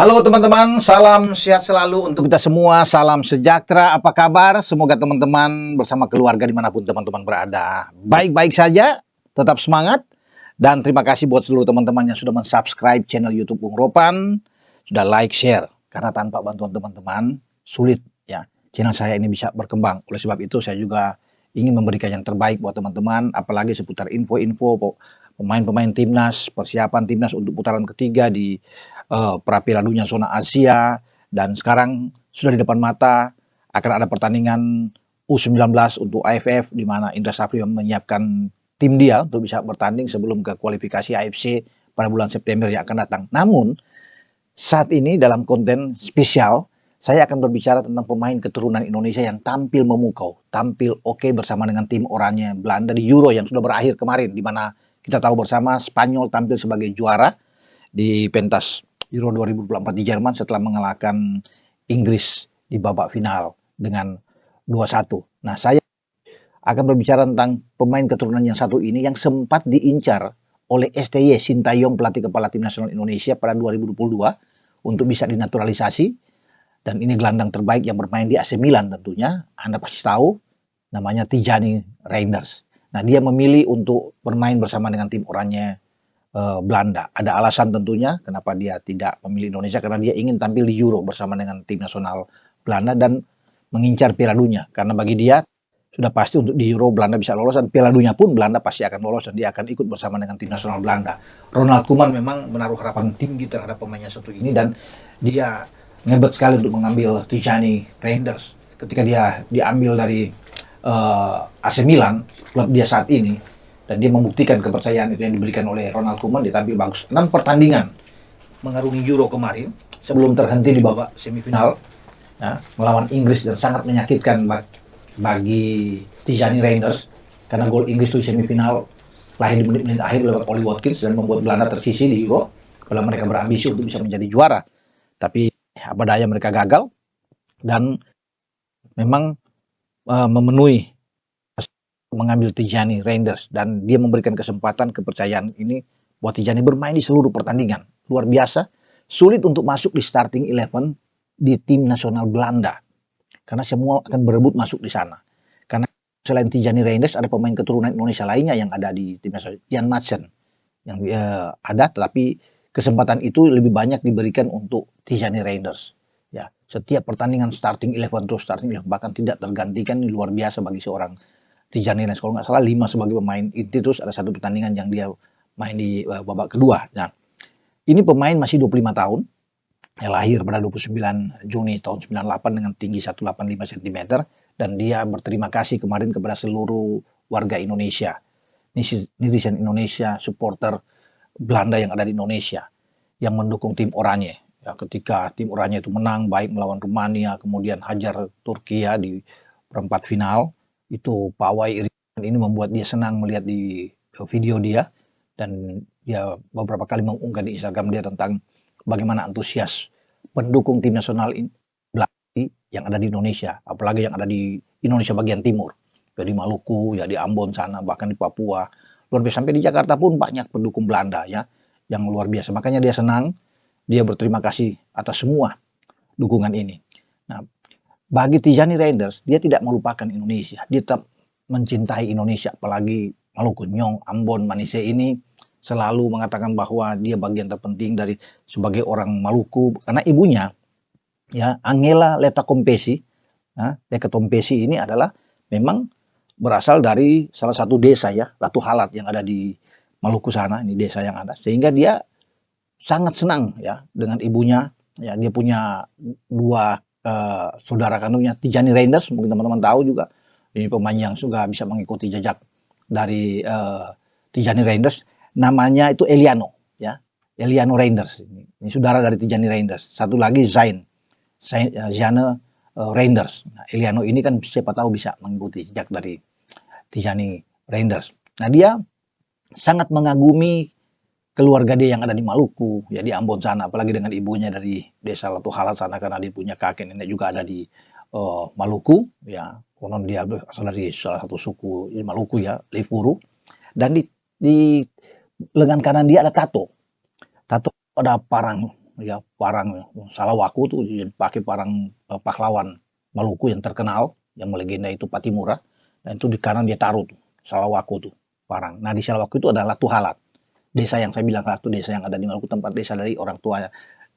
Halo teman-teman, salam sehat selalu untuk kita semua, salam sejahtera, apa kabar? Semoga teman-teman bersama keluarga dimanapun teman-teman berada baik-baik saja, tetap semangat, dan terima kasih buat seluruh teman-teman yang sudah mensubscribe channel YouTube Bung Ropan, sudah like, share, karena tanpa bantuan teman-teman sulit ya channel saya ini bisa berkembang. Oleh sebab itu saya juga ingin memberikan yang terbaik buat teman-teman, apalagi seputar info-info pemain-pemain timnas, persiapan timnas untuk putaran ketiga di pra Piala Dunia zona Asia, dan sekarang sudah di depan mata akan ada pertandingan U19 untuk AFF di mana Indra Safri menyiapkan tim dia untuk bisa bertanding sebelum ke kualifikasi AFC pada bulan September yang akan datang. Namun saat ini dalam konten spesial saya akan berbicara tentang pemain keturunan Indonesia yang tampil memukau, tampil oke bersama dengan tim oranye Belanda di Euro yang sudah berakhir kemarin, di mana kita tahu bersama Spanyol tampil sebagai juara di pentas Euro 2024 di Jerman setelah mengalahkan Inggris di babak final dengan 2-1. Nah, saya akan berbicara tentang pemain keturunan yang satu ini yang sempat diincar oleh STY Sintayong, pelatih kepala tim nasional Indonesia pada 2022 untuk bisa dinaturalisasi, dan ini gelandang terbaik yang bermain di AC Milan tentunya. Anda pasti tahu namanya Tijani Reinders. Nah, dia memilih untuk bermain bersama dengan tim oranye Belanda. Ada alasan tentunya kenapa dia tidak memilih Indonesia, karena dia ingin tampil di Euro bersama dengan tim nasional Belanda dan mengincar Piala Dunia. Karena bagi dia sudah pasti untuk di Euro Belanda bisa lolos, dan Piala Dunia pun Belanda pasti akan lolos dan dia akan ikut bersama dengan tim nasional Belanda. Ronald Koeman memang menaruh harapan tinggi terhadap pemainnya satu ini, dan dia ngebet sekali untuk mengambil Tijani Reinders ketika dia diambil dari AC Milan, klub dia saat ini, dan dia membuktikan kepercayaan itu yang diberikan oleh Ronald Koeman. Dia tampil bagus 6 pertandingan mengarungi Euro kemarin sebelum terhenti di babak semifinal ya, melawan Inggris, dan sangat menyakitkan bagi Tijani Reinders karena gol Inggris di semifinal lahir di menit-menit akhir lewat Ollie Watkins dan membuat Belanda tersisih di Euro kalau mereka berambisi untuk bisa menjadi juara. Tapi apa daya mereka gagal, dan memang memenuhi mengambil Tijani Reinders, dan dia memberikan kesempatan kepercayaan ini buat Tijani bermain di seluruh pertandingan. Luar biasa, sulit untuk masuk di starting 11 di tim nasional Belanda karena semua akan berebut masuk di sana. Karena selain Tijani Reinders ada pemain keturunan Indonesia lainnya yang ada di tim nasional, Jan Madsen yang ada, tetapi kesempatan itu lebih banyak diberikan untuk Tijani Reinders. Ya, setiap pertandingan starting 11 terus starting 11, bahkan tidak tergantikan, ini luar biasa bagi seorang Tijani Reinders. Kalau nggak salah 5 sebagai pemain inti, terus ada satu pertandingan yang dia main di babak kedua. Nah, ini pemain masih 25 tahun, yang lahir pada 29 Juni tahun 98 dengan tinggi 185 cm, dan dia berterima kasih kemarin kepada seluruh warga Indonesia, netizen Indonesia, supporter Belanda yang ada di Indonesia yang mendukung tim oranye. Ya, ketika tim oranye itu menang baik melawan Rumania, kemudian hajar Turki ya di perempat final, itu pawai irisan ini membuat dia senang melihat di video dia, dan dia beberapa kali mengunggah di Instagram dia tentang bagaimana antusias pendukung tim nasional Belanda yang ada di Indonesia, apalagi yang ada di Indonesia bagian timur, ya di Maluku, ya di Ambon sana, bahkan di Papua. Luar biasa, sampai di Jakarta pun banyak pendukung Belanda ya, yang luar biasa. Makanya dia senang, dia berterima kasih atas semua dukungan ini. Nah, bagi Tijani Reinders, dia tidak melupakan Indonesia. Dia tetap mencintai Indonesia, apalagi Maluku, Nyong, Ambon, Manise ini selalu mengatakan bahwa dia bagian terpenting dari sebagai orang Maluku, karena ibunya ya Angela Letakompesi, nah, Letakompesi ini adalah memang berasal dari salah satu desa ya, Latu Halat yang ada di Maluku sana, ini desa yang ada, sehingga dia sangat senang ya dengan ibunya. Ya, dia punya dua saudara kandungnya, Tijani Reinders, mungkin teman-teman tahu juga, ini pemain yang juga bisa mengikuti jejak dari Tijani Reinders, namanya itu Eliano ya, Eliano Reinders, ini saudara dari Tijani Reinders. Satu lagi Zane Reinders. Nah, Eliano ini kan siapa tahu bisa mengikuti jejak dari Tijani Reinders. Nah, dia sangat mengagumi keluarga dia yang ada di Maluku, ya di Ambon sana, apalagi dengan ibunya dari desa Latu Halat sana, karena dia punya kakek nenek juga ada di Maluku, ya konon dia berasal dari salah satu suku di Maluku ya, Lefuru, dan di lengan kanan dia ada tato ada parang ya, parang Salawaku tuh dipakai parang pahlawan Maluku yang terkenal, yang melegenda itu Patimura, dan itu di kanan dia taruh tuh Salawaku tuh parang. Nah di Salawaku itu adalah Tuhalat, desa yang saya bilang satu desa yang ada di Maluku, tempat desa dari orang tua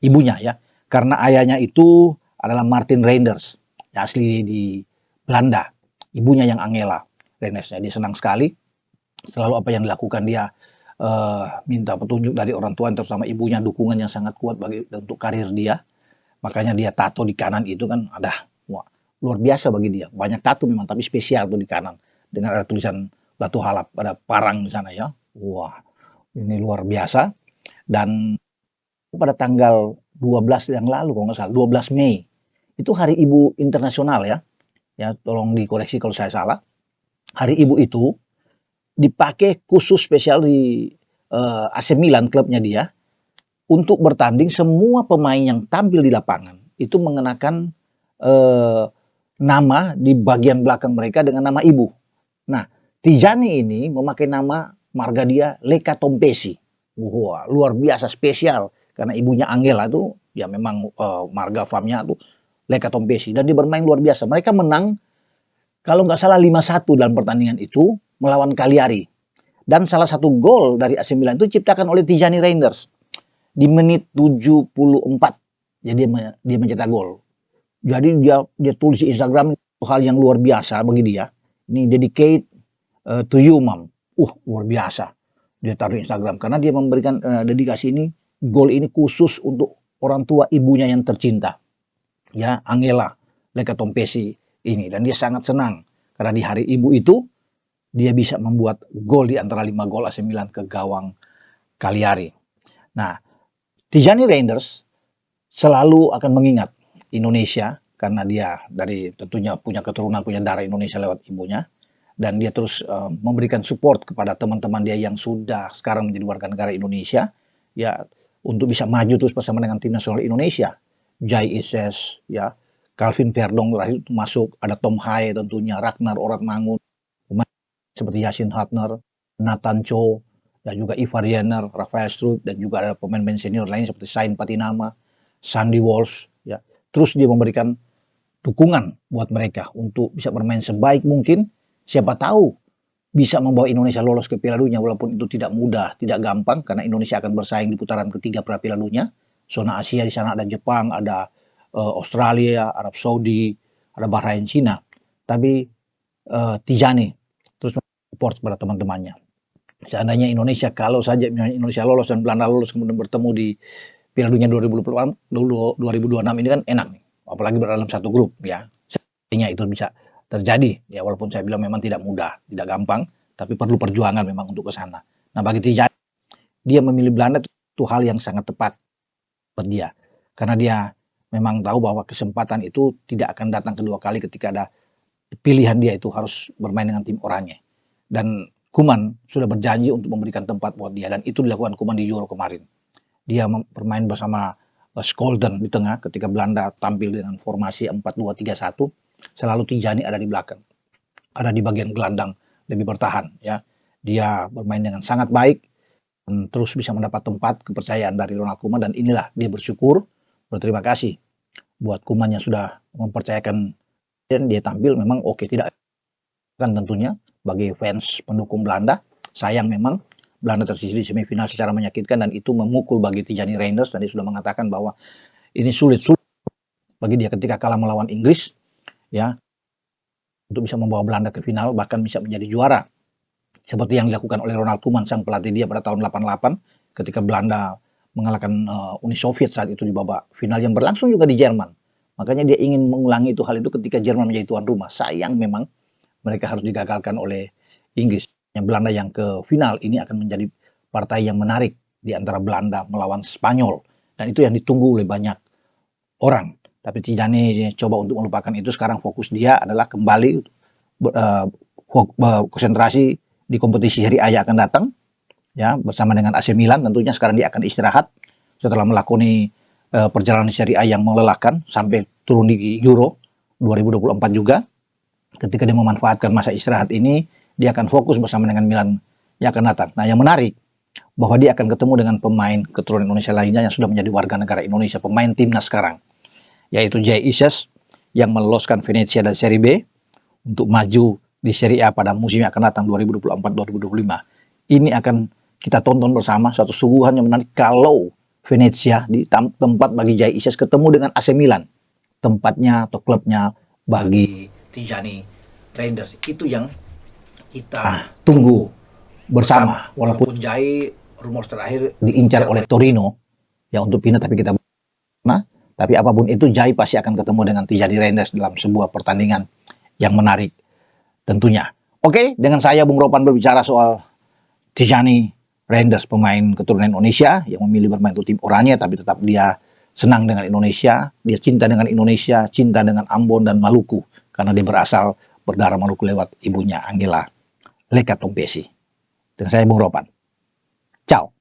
ibunya ya, karena ayahnya itu adalah Martin Reinders, ya, asli di Belanda, ibunya yang Angela Rendersnya. Dia senang sekali, selalu apa yang dilakukan dia minta petunjuk dari orang tua, terutama ibunya, dukungan yang sangat kuat untuk karir dia. Makanya dia tato di kanan itu kan ada, wah, luar biasa bagi dia. Banyak tato memang, tapi spesial tuh di kanan dengan ada tulisan Batu Halap, ada parang di sana ya. Wah, ini luar biasa. Dan pada tanggal 12 yang lalu kalau nggak salah, 12 Mei, itu Hari Ibu Internasional ya. Ya, tolong dikoreksi kalau saya salah. Hari Ibu itu dipakai khusus spesial di AC Milan, klubnya dia, untuk bertanding. Semua pemain yang tampil di lapangan itu mengenakan nama di bagian belakang mereka dengan nama ibu. Nah, Tijani ini memakai nama marga dia Leka Tompesi. Wah, luar biasa spesial karena ibunya Angela itu ya memang marga famnya tuh Leka Tompesi, dan dia bermain luar biasa. Mereka menang kalau nggak salah 5-1 dalam pertandingan itu melawan Cagliari. Dan salah satu gol dari AC Milan itu diciptakan oleh Tijani Reinders di menit 74. Jadi dia mencetak gol. Jadi dia tulis di Instagram hal yang luar biasa bagi dia. Ini dedicate to you, mom. Luar biasa. Dia taruh di Instagram karena dia memberikan dedikasi ini, gol ini khusus untuk orang tua ibunya yang tercinta. Ya, Angela Leka Tompesi ini, dan dia sangat senang karena di hari ibu itu dia bisa membuat gol di antara 5 gol AC Milan ke gawang Cagliari. Nah, Tijani Reinders selalu akan mengingat Indonesia karena dia dari tentunya punya keturunan, punya darah Indonesia lewat ibunya, dan dia terus memberikan support kepada teman-teman dia yang sudah sekarang menjadi warga negara Indonesia ya, untuk bisa maju terus bersama dengan tim nasional Indonesia. Jai Ises ya, Calvin Verdong terakhir masuk, ada Tom Haye tentunya, Ragnar Oratmangun, seperti Yasin Hapner, Nathan Cho, dan juga Ivar Jenner, Rafael Struik, dan juga ada pemain-pemain senior lain seperti Sain Patinama, Sandy Walsh ya. Terus dia memberikan dukungan buat mereka untuk bisa bermain sebaik mungkin. Siapa tahu bisa membawa Indonesia lolos ke Piala Dunia, walaupun itu tidak mudah, tidak gampang, karena Indonesia akan bersaing di putaran ketiga Piala Dunia. Zona Asia di sana ada Jepang, ada Australia, Arab Saudi, ada Bahrain, Cina. Tapi Tijani terus support kepada teman-temannya. Seandainya Indonesia, kalau saja Indonesia lolos dan Belanda lolos kemudian bertemu di Piala Dunia 2026 ini kan enak nih, apalagi berada dalam satu grup ya. Seandainya itu bisa terjadi ya, walaupun saya bilang memang tidak mudah, tidak gampang, tapi perlu perjuangan memang untuk ke sana. Nah, bagi Tijani, dia memilih Belanda itu hal yang sangat tepat buat dia, karena dia memang tahu bahwa kesempatan itu tidak akan datang kedua kali ketika ada pilihan dia itu harus bermain dengan tim oranye. Dan Koeman sudah berjanji untuk memberikan tempat buat dia, dan itu dilakukan Koeman di Euro kemarin. Dia bermain bersama Scholden di tengah ketika Belanda tampil dengan formasi 4-2-3-1, selalu Tijani ada di belakang, ada di bagian gelandang, lebih bertahan ya. Dia bermain dengan sangat baik dan terus bisa mendapat tempat kepercayaan dari Ronald Koeman, dan inilah dia bersyukur, berterima kasih buat Koeman yang sudah mempercayakan dan dia tampil. Memang oke, tidak kan tentunya bagi fans pendukung Belanda, sayang memang Belanda tersisih di semifinal secara menyakitkan, dan itu memukul bagi Tijani Reinders, dan dia sudah mengatakan bahwa ini sulit bagi dia ketika kalah melawan Inggris ya, untuk bisa membawa Belanda ke final, bahkan bisa menjadi juara seperti yang dilakukan oleh Ronald Koeman, sang pelatih dia pada tahun 88 ketika Belanda mengalahkan Uni Soviet saat itu di babak final yang berlangsung juga di Jerman. Makanya dia ingin mengulangi hal itu ketika Jerman menjadi tuan rumah. Sayang memang mereka harus digagalkan oleh Inggris. Yang Belanda yang ke final ini akan menjadi partai yang menarik di antara Belanda melawan Spanyol, dan itu yang ditunggu oleh banyak orang. Tapi Tijani coba untuk melupakan itu. Sekarang fokus dia adalah kembali konsentrasi di kompetisi Serie A yang akan datang ya, bersama dengan AC Milan. Tentunya sekarang dia akan istirahat setelah melakoni perjalanan Serie A yang melelahkan sampai turun di Euro 2024 juga. Ketika dia memanfaatkan masa istirahat ini, dia akan fokus bersama dengan Milan yang akan datang. Nah, yang menarik, bahwa dia akan ketemu dengan pemain keturunan Indonesia lainnya yang sudah menjadi warga negara Indonesia, pemain timnas sekarang, yaitu Jay Isyes yang meloloskan Venezia dari Serie B untuk maju di Serie A pada musim yang akan datang 2024-2025. Ini akan kita tonton bersama, satu suguhan yang menarik kalau Venezia di tempat bagi Jay Isyes ketemu dengan AC Milan, tempatnya atau klubnya bagi Tijani Reinders. Itu yang kita tunggu bersama. Walaupun Jay rumor terakhir diincar oleh Torino ya untuk pindah, tapi kita tapi apapun itu Jay pasti akan ketemu dengan Tijani Reinders dalam sebuah pertandingan yang menarik tentunya. Oke, dengan saya Bung Ropan berbicara soal Tijani Reinders, pemain keturunan Indonesia yang memilih bermain untuk tim Oranye, tapi tetap dia senang dengan Indonesia, dia cinta dengan Indonesia, cinta dengan Ambon dan Maluku, karena dia berasal berdarah Maluku lewat ibunya Angela Lekatompesi. Dengan saya Bung Ropan. Ciao.